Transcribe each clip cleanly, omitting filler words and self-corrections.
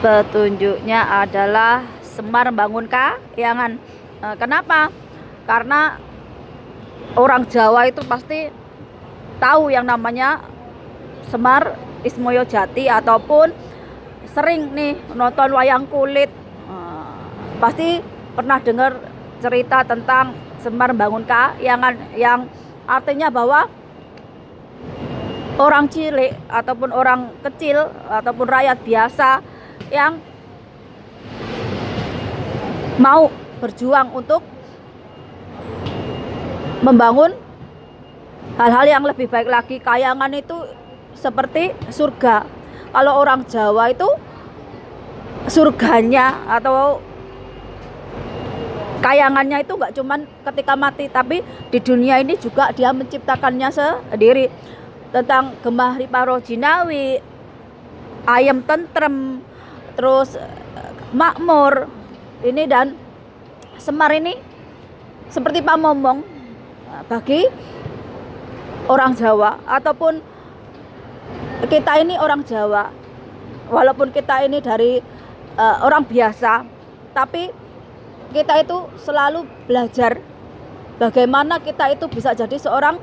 Petunjuknya adalah Semar membangun kayangan. Kenapa? Karena orang Jawa itu pasti tahu yang namanya Semar Ismoyo Jati, ataupun sering nih nonton wayang kulit. Pasti pernah dengar cerita tentang Semar membangun kayangan, yang artinya bahwa orang cilik ataupun orang kecil ataupun rakyat biasa yang mau berjuang untuk membangun hal-hal yang lebih baik lagi. Kayangan itu seperti surga. Kalau orang Jawa itu surganya atau kayangannya itu nggak cuman ketika mati, tapi di dunia ini juga dia menciptakannya sendiri. Tentang Gemah Riparo Jinawi, ayam tentrem, terus makmur ini, dan Semar ini seperti pamomong bagi orang Jawa, ataupun kita ini orang Jawa, walaupun kita ini dari orang biasa, tapi kita itu selalu belajar bagaimana kita itu bisa jadi seorang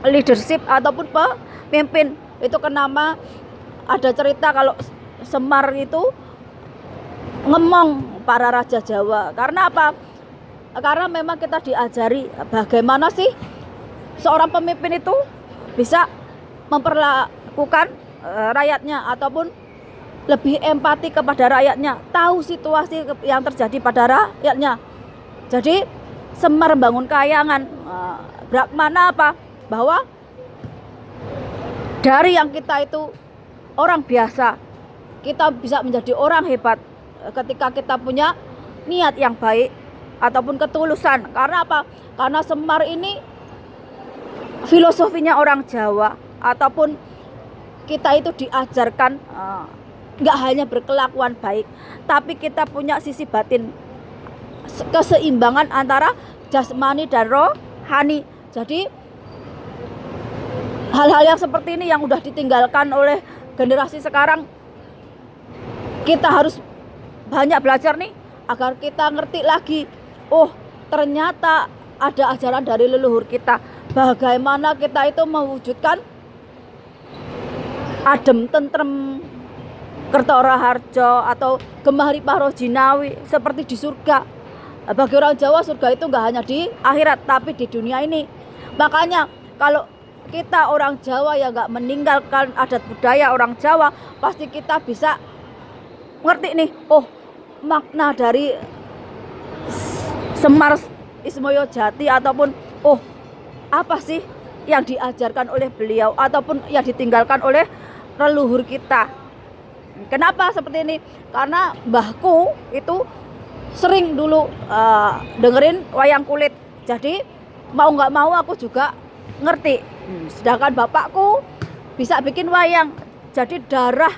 leadership ataupun pemimpin. Itu kenapa ada cerita kalau Semar itu ngemong para raja Jawa. Karena apa? Karena memang kita diajari bagaimana sih seorang pemimpin itu bisa memperlakukan rakyatnya, ataupun lebih empati kepada rakyatnya, tahu situasi yang terjadi pada rakyatnya. Jadi Semar membangun kayangan bermakna apa? Bahwa dari yang kita itu orang biasa, kita bisa menjadi orang hebat ketika kita punya niat yang baik ataupun ketulusan. Karena apa? Karena Semar ini filosofinya orang Jawa, ataupun kita itu diajarkan nggak hanya berkelakuan baik, tapi kita punya sisi batin, keseimbangan antara jasmani dan rohani. Jadi hal-hal yang seperti ini yang udah ditinggalkan oleh generasi sekarang, kita harus banyak belajar nih agar kita ngerti lagi. Oh, ternyata ada ajaran dari leluhur kita, bagaimana kita itu mewujudkan adem tentrem Kertora Harjo atau Gemah Riparo Jinawi seperti di surga. Bagi orang Jawa, surga itu nggak hanya di akhirat tapi di dunia ini. Makanya kalau kita orang Jawa yang nggak meninggalkan adat budaya orang Jawa, pasti kita bisa ngerti nih, oh makna dari Semar Ismoyo Jati, ataupun oh apa sih yang diajarkan oleh beliau ataupun yang ditinggalkan oleh leluhur kita. Kenapa seperti ini? Karena mbahku itu sering dulu dengerin wayang kulit, jadi mau nggak mau aku juga ngerti. Sedangkan bapakku bisa bikin wayang, jadi darah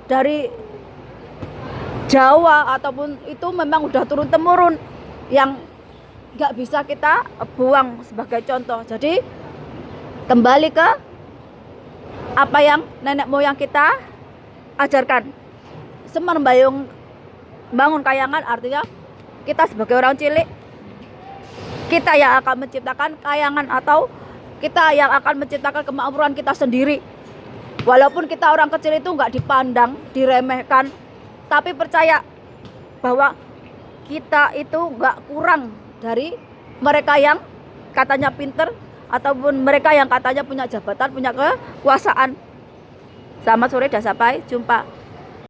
dari Jawa ataupun itu memang udah turun temurun yang nggak bisa kita buang sebagai contoh. Jadi kembali ke apa yang nenek moyang kita ajarkan. Semar membangun kayangan artinya kita sebagai orang cilik, kita yang akan menciptakan kayangan, atau kita yang akan menciptakan kemakmuran kita sendiri. Walaupun kita orang kecil itu nggak dipandang, diremehkan, tapi percaya bahwa kita itu nggak kurang dari mereka yang katanya pinter, ataupun mereka yang katanya punya jabatan, punya kekuasaan. Selamat sore dan sampai jumpa.